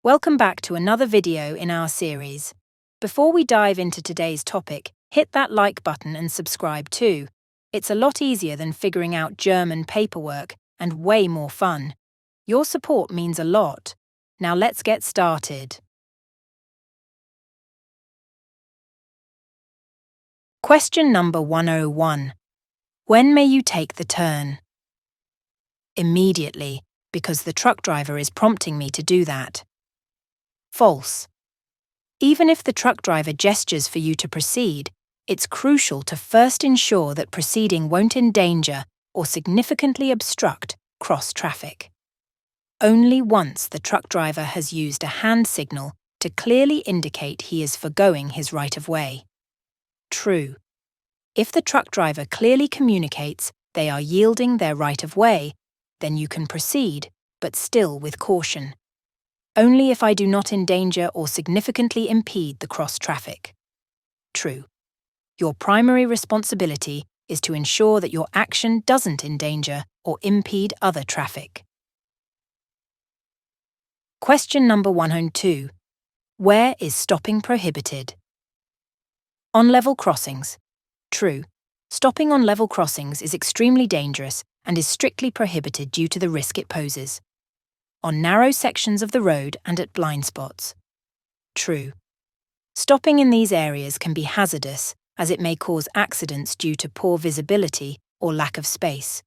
Welcome back to another video in our series. Before we dive into today's topic, hit that like button and subscribe too. It's a lot easier than figuring out German paperwork and way more fun. Your support means a lot. Now let's get started. Question number 101. When may you take the turn? Immediately, because the truck driver is prompting me to do that. False. Even if the truck driver gestures for you to proceed, it's crucial to first ensure that proceeding won't endanger or significantly obstruct cross-traffic. Only once the truck driver has used a hand signal to clearly indicate he is forgoing his right-of-way. True. If the truck driver clearly communicates they are yielding their right-of-way, then you can proceed, but still with caution. Only if I do not endanger or significantly impede the cross-traffic. True. Your primary responsibility is to ensure that your action doesn't endanger or impede other traffic. Question number 102. Where is stopping prohibited? On level crossings. True. Stopping on level crossings is extremely dangerous and is strictly prohibited due to the risk it poses. On narrow sections of the road and at blind spots. True. Stopping in these areas can be hazardous as it may cause accidents due to poor visibility or lack of space.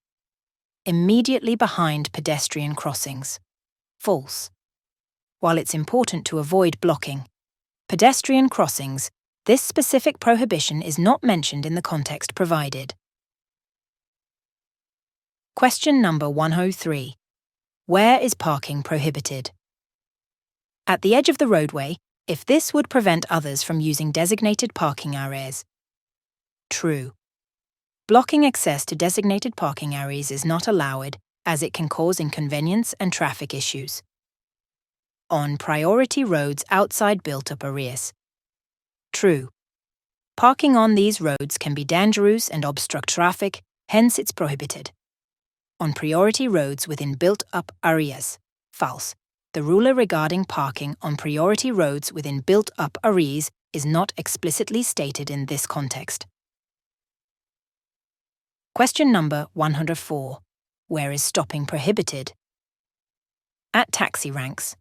Immediately behind pedestrian crossings. False. While it's important to avoid blocking pedestrian crossings, this specific prohibition is not mentioned in the context provided. Question number 103. Where is parking prohibited? At the edge of the roadway, if this would prevent others from using designated parking areas. True. Blocking access to designated parking areas is not allowed as it can cause inconvenience and traffic issues. On priority roads outside built-up areas. True. Parking on these roads can be dangerous and obstruct traffic, hence it's prohibited. On priority roads within built-up areas. False. The rule regarding parking on priority roads within built-up areas is not explicitly stated in this context. Question number 104. Where is stopping prohibited? At taxi ranks.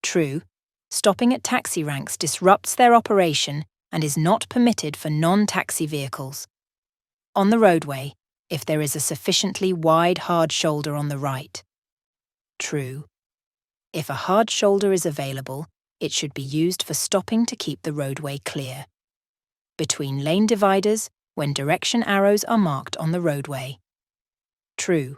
True. Stopping at taxi ranks disrupts their operation and is not permitted for non-taxi vehicles. On the roadway, if there is a sufficiently wide hard shoulder on the right. True. If a hard shoulder is available, it should be used for stopping to keep the roadway clear. Between lane dividers, when direction arrows are marked on the roadway. True.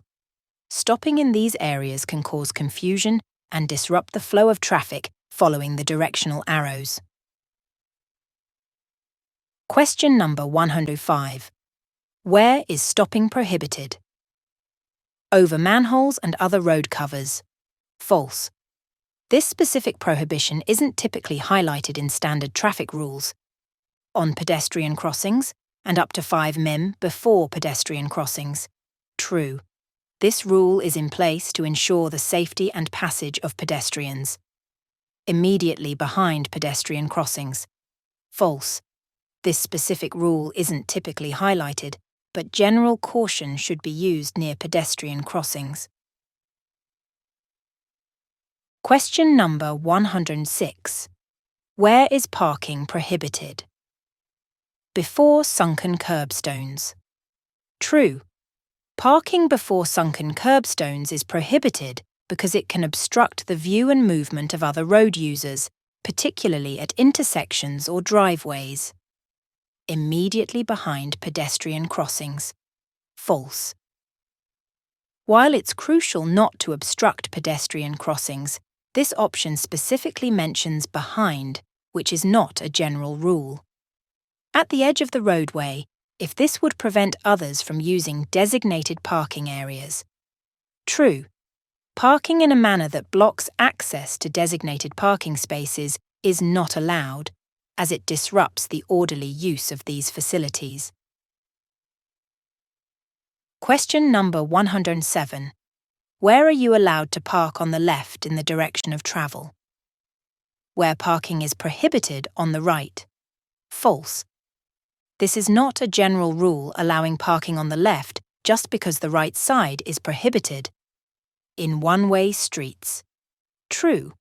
Stopping in these areas can cause confusion and disrupt the flow of traffic following the directional arrows. Question number 105. Where is stopping prohibited? Over manholes and other road covers. False. This specific prohibition isn't typically highlighted in standard traffic rules. On pedestrian crossings, and up to 5 mm before pedestrian crossings. True. This rule is in place to ensure the safety and passage of pedestrians. Immediately behind pedestrian crossings. False. This specific rule isn't typically highlighted, but general caution should be used near pedestrian crossings. Question number 106. Where is parking prohibited? Before sunken curbstones. True. Parking before sunken curbstones is prohibited because it can obstruct the view and movement of other road users, particularly at intersections or driveways. Immediately behind pedestrian crossings. False. While it's crucial not to obstruct pedestrian crossings, this option specifically mentions behind, which is not a general rule. At the edge of the roadway, if this would prevent others from using designated parking areas. True. Parking in a manner that blocks access to designated parking spaces is not allowed, as it disrupts the orderly use of these facilities. Question number 107. Where are you allowed to park on the left in the direction of travel? where parking is prohibited on the right. False. This is not a general rule allowing parking on the left just because the right side is prohibited. In one-way streets. True.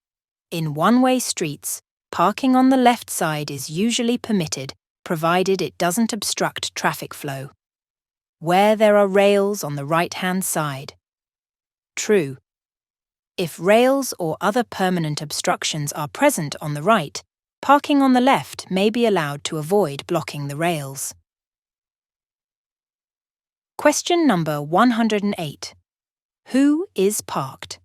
In one-way streets, parking on the left side is usually permitted, provided it doesn't obstruct traffic flow. Where there are rails on the right-hand side. True. If rails or other permanent obstructions are present on the right, parking on the left may be allowed to avoid blocking the rails. Question number 108. Who is parked?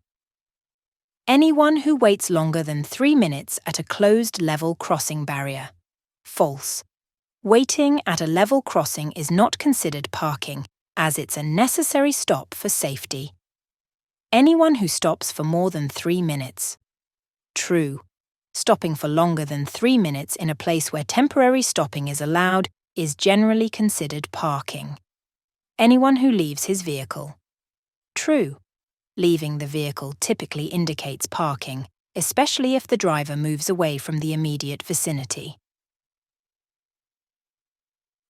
Anyone who waits longer than 3 minutes at a closed level crossing barrier. False. Waiting at a level crossing is not considered parking, as it's a necessary stop for safety. Anyone who stops for more than 3 minutes. True. Stopping for longer than 3 minutes in a place where temporary stopping is allowed is generally considered parking. Anyone who leaves his vehicle. True. Leaving the vehicle typically indicates parking, especially if the driver moves away from the immediate vicinity.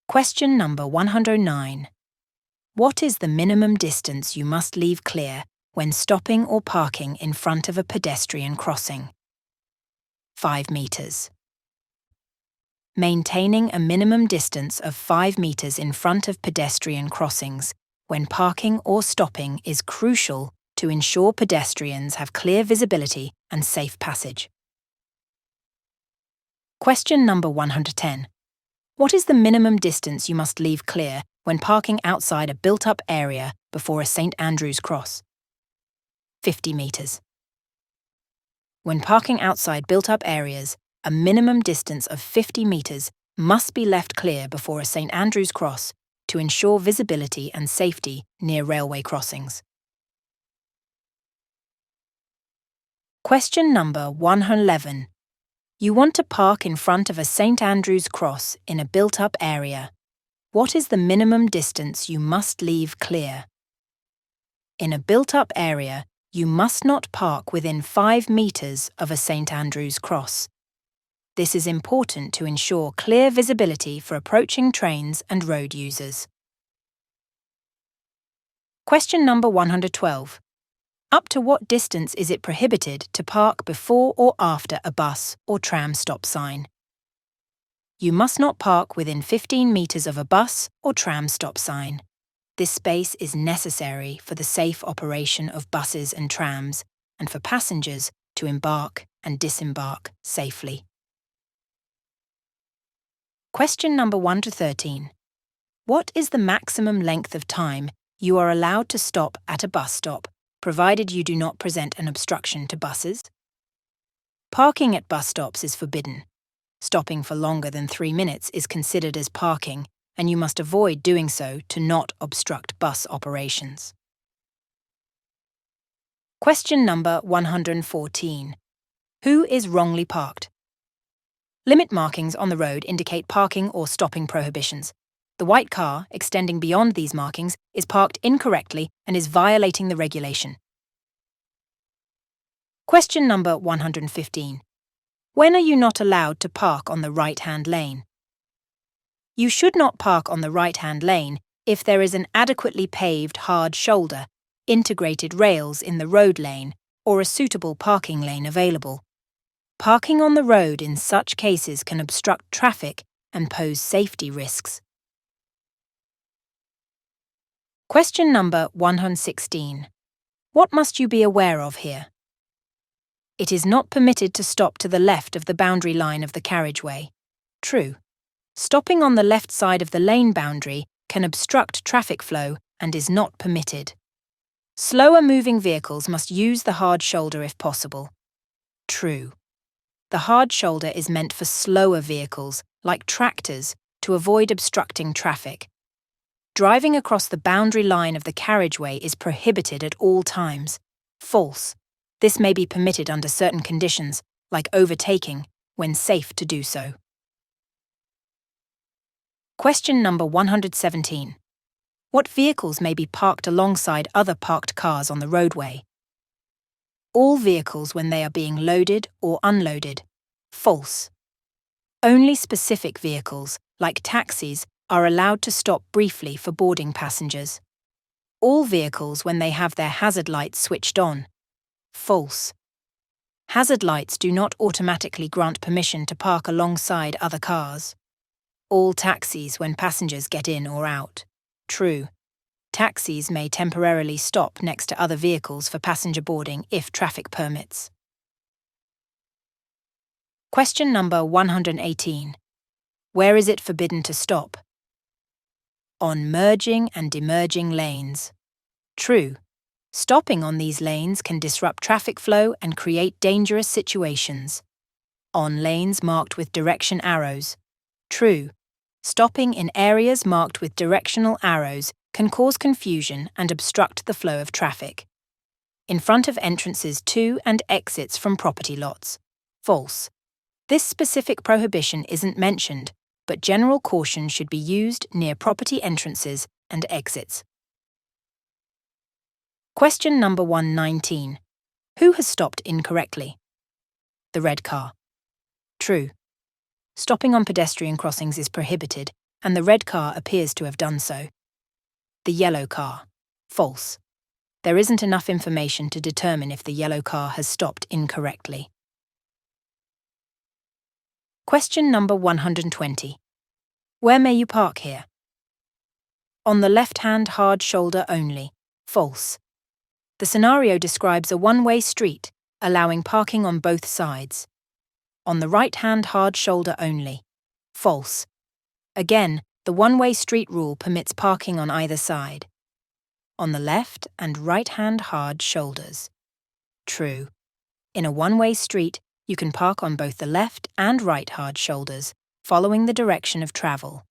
Question number 109. What is the minimum distance you must leave clear when stopping or parking in front of a pedestrian crossing? 5 meters. Maintaining a minimum distance of 5 meters in front of pedestrian crossings when parking or stopping is crucial to ensure pedestrians have clear visibility and safe passage. Question number 110. What is the minimum distance you must leave clear when parking outside a built-up area before a St. Andrew's cross? 50 meters. When parking outside built-up areas, a minimum distance of 50 meters must be left clear before a St. Andrew's cross to ensure visibility and safety near railway crossings. Question number 111. You want to park in front of a St. Andrew's cross in a built-up area. What is the minimum distance you must leave clear? In a built-up area, you must not park within 5 meters of a St. Andrew's cross. This is important to ensure clear visibility for approaching trains and road users. Question number 112. Up to what distance is it prohibited to park before or after a bus or tram stop sign? You must not park within 15 meters of a bus or tram stop sign. This space is necessary for the safe operation of buses and trams and for passengers to embark and disembark safely. Question number 1 to 13. What is the maximum length of time you are allowed to stop at a bus stop, provided you do not present an obstruction to buses? Parking at bus stops is forbidden. Stopping for longer than 3 minutes is considered as parking, and you must avoid doing so to not obstruct bus operations. Question number 114. Who is wrongly parked? Limit markings on the road indicate parking or stopping prohibitions. The white car, extending beyond these markings, is parked incorrectly and is violating the regulation. Question number 115. When are you not allowed to park on the right-hand lane? You should not park on the right-hand lane if there is an adequately paved hard shoulder, integrated rails in the road lane, or a suitable parking lane available. Parking on the road in such cases can obstruct traffic and pose safety risks. Question number 116. What must you be aware of here? It is not permitted to stop to the left of the boundary line of the carriageway. True. Stopping on the left side of the lane boundary can obstruct traffic flow and is not permitted. Slower moving vehicles must use the hard shoulder if possible. True. The hard shoulder is meant for slower vehicles, like tractors, to avoid obstructing traffic. Driving across the boundary line of the carriageway is prohibited at all times. False. This may be permitted under certain conditions, like overtaking, when safe to do so. Question number 117. What vehicles may be parked alongside other parked cars on the roadway? All vehicles when they are being loaded or unloaded, False. Only specific vehicles, like taxis, are allowed to stop briefly for boarding passengers. All vehicles when they have their hazard lights switched on. False. Hazard lights do not automatically grant permission to park alongside other cars. All taxis when passengers get in or out. True. Taxis may temporarily stop next to other vehicles for passenger boarding if traffic permits. Question number 118. Where is it forbidden to stop? On merging and demerging lanes. True. Stopping on these lanes can disrupt traffic flow and create dangerous situations. On lanes marked with direction arrows. True. Stopping in areas marked with directional arrows can cause confusion and obstruct the flow of traffic. In front of entrances to and exits from property lots. False. This specific prohibition isn't mentioned, but general caution should be used near property entrances and exits. Question number 119. Who has stopped incorrectly? The red car. True. Stopping on pedestrian crossings is prohibited, and the red car appears to have done so. The yellow car. False. There isn't enough information to determine if the yellow car has stopped incorrectly. Question number 120. Where may you park here? On the left-hand hard shoulder only. False. The scenario describes a one-way street, allowing parking on both sides. On the right-hand hard shoulder only. False. Again, the one-way street rule permits parking on either side. On the left and right-hand hard shoulders. True. In a one-way street, you can park on both the left and right hard shoulders, following the direction of travel.